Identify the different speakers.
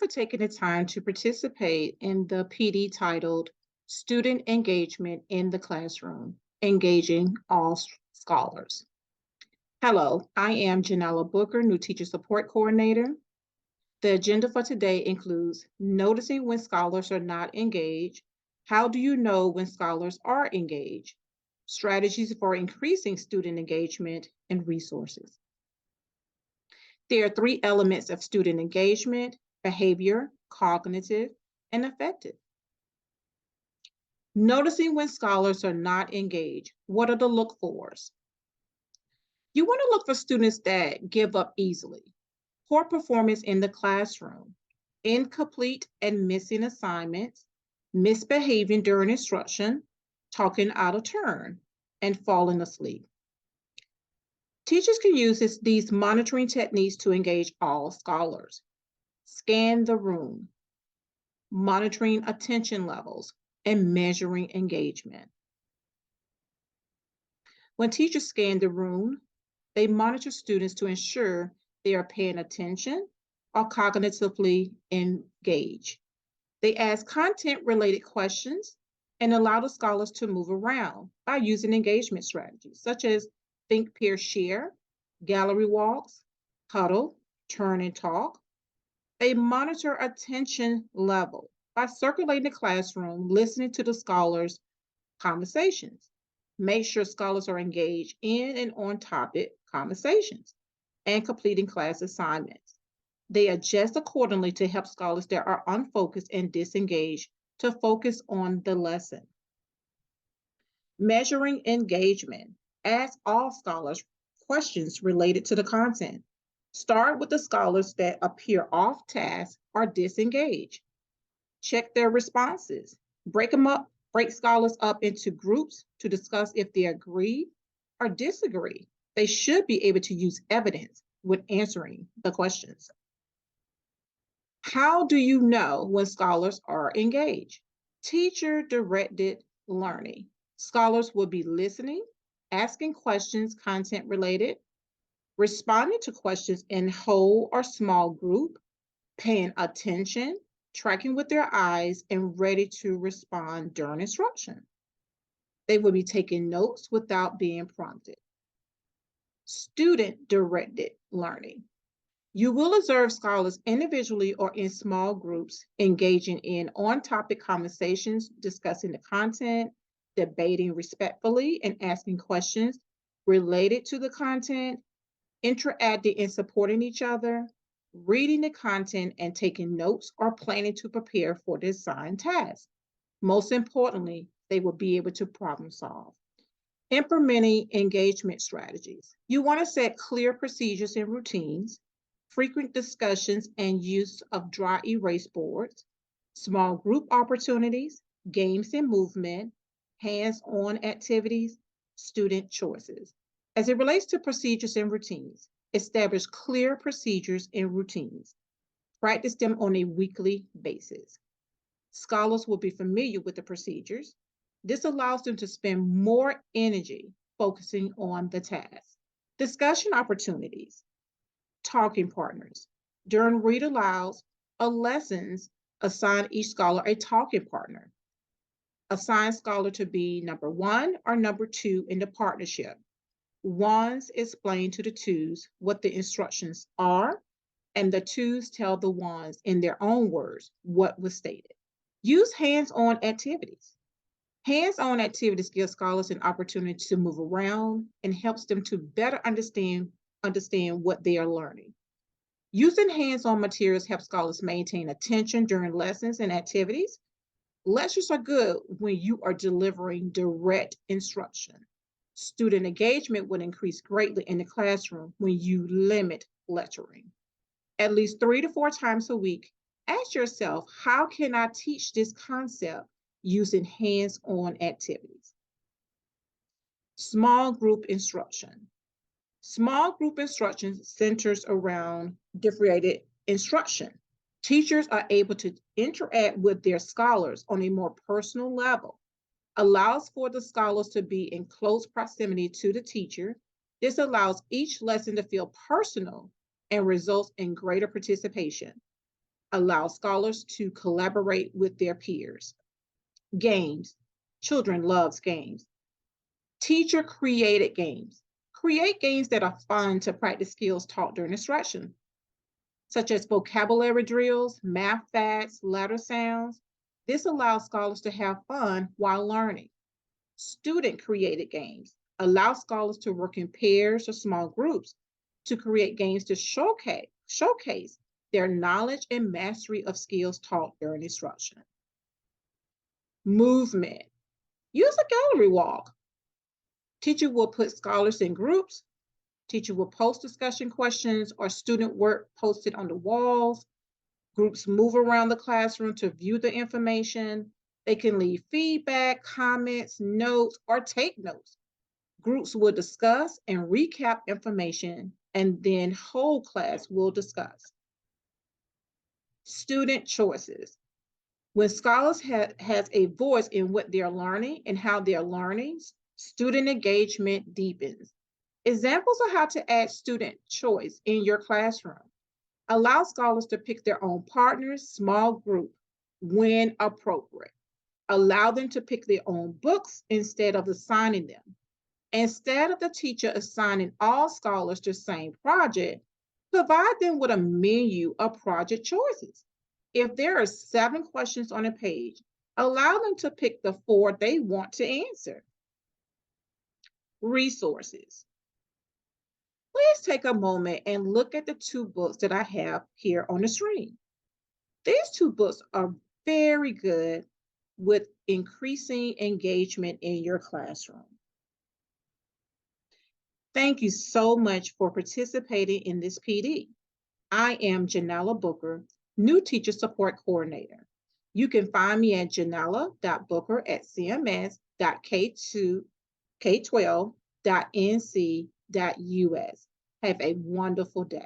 Speaker 1: taking the time to participate in the PD titled Student Engagement in the Classroom, Engaging All Scholars. Hello, I am Janella Booker, new Teacher Support Coordinator. The agenda for today includes noticing when scholars are not engaged. How do you know when scholars are engaged? Strategies for increasing student engagement and resources. There are three elements of student engagement: behavior, cognitive, and affective. Noticing when scholars are not engaged. What are the look-fors? You want to look for students that give up easily, poor performance in the classroom, incomplete and missing assignments, misbehaving during instruction, talking out of turn, and falling asleep. Teachers can use these monitoring techniques to engage all scholars. Scan the room, monitoring attention levels, and measuring engagement. When teachers scan the room, they monitor students to ensure they are paying attention or cognitively engaged. They ask content-related questions and allow the scholars to move around by using engagement strategies such as think, peer, share, gallery walks, huddle, turn and talk. They monitor attention level by circulating the classroom, listening to the scholars' conversations. Make sure scholars are engaged in and on topic conversations and completing class assignments. They adjust accordingly to help scholars that are unfocused and disengaged to focus on the lesson. Measuring engagement. Ask all scholars questions related to the content. Start with the scholars that appear off task or disengaged. Check their responses. Break scholars up into groups to discuss if they agree or disagree. They should be able to use evidence when answering the questions. How do you know when scholars are engaged? Teacher-directed learning. Scholars will be listening, asking questions content related, responding to questions in whole or small group, paying attention, tracking with their eyes, and ready to respond during instruction. They will be taking notes without being prompted. Student-directed learning. You will observe scholars individually or in small groups engaging in on-topic conversations, discussing the content, debating respectfully, and asking questions related to the content, interacting and supporting each other, reading the content and taking notes or planning to prepare for the assigned task. Most importantly, they will be able to problem solve. Implementing engagement strategies. You want to set clear procedures and routines, frequent discussions and use of dry erase boards, small group opportunities, games and movement, hands-on activities, student choices. As it relates to procedures and routines, establish clear procedures and routines. Practice them on a weekly basis. Scholars will be familiar with the procedures. This allows them to spend more energy focusing on the task. Discussion opportunities. Talking partners. During read alouds or lessons, assign each scholar a talking partner. Assign scholar to be number one or number two in the partnership. Ones explain to the twos what the instructions are, and the twos tell the ones in their own words what was stated. Use hands-on activities. Hands-on activities give scholars an opportunity to move around and helps them to better understand what they are learning. Using hands-on materials helps scholars maintain attention during lessons and activities. Lectures are good when you are delivering direct instruction. Student engagement would increase greatly in the classroom when you limit lecturing. At least 3 to 4 times a week, ask yourself, how can I teach this concept using hands-on activities? Small group instruction. Small group instruction centers around differentiated instruction. Teachers are able to interact with their scholars on a more personal level, allows for the scholars to be in close proximity to the teacher. This allows each lesson to feel personal and results in greater participation. allows scholars to collaborate with their peers. Games. Children loves games. Teacher created games. Create games that are fun to practice skills taught during instruction, such as vocabulary drills, math facts, letter sounds. This allows scholars to have fun while learning. Student created games allow scholars to work in pairs or small groups to create games to showcase their knowledge and mastery of skills taught during instruction. Movement. Use a gallery walk. Teacher will put scholars in groups. Teacher will post discussion questions or student work posted on the walls. Groups move around the classroom to view the information. They can leave feedback, comments, notes, or take notes. Groups will discuss and recap information, and then whole class will discuss. Student choices. When scholars has a voice in what they're learning and how they're learning, student engagement deepens. Examples of how to add student choice in your classroom. Allow scholars to pick their own partners, small group, when appropriate. Allow them to pick their own books instead of assigning them. Instead of the teacher assigning all scholars the same project, provide them with a menu of project choices. If there are 7 questions on a page, allow them to pick the 4 they want to answer. Resources. Please take a moment and look at the 2 books that I have here on the screen. These 2 books are very good with increasing engagement in your classroom. Thank you so much for participating in this PD. I am Janella Booker, New Teacher Support Coordinator. You can find me at janella.booker@cms.k12.nc.us. Have a wonderful day.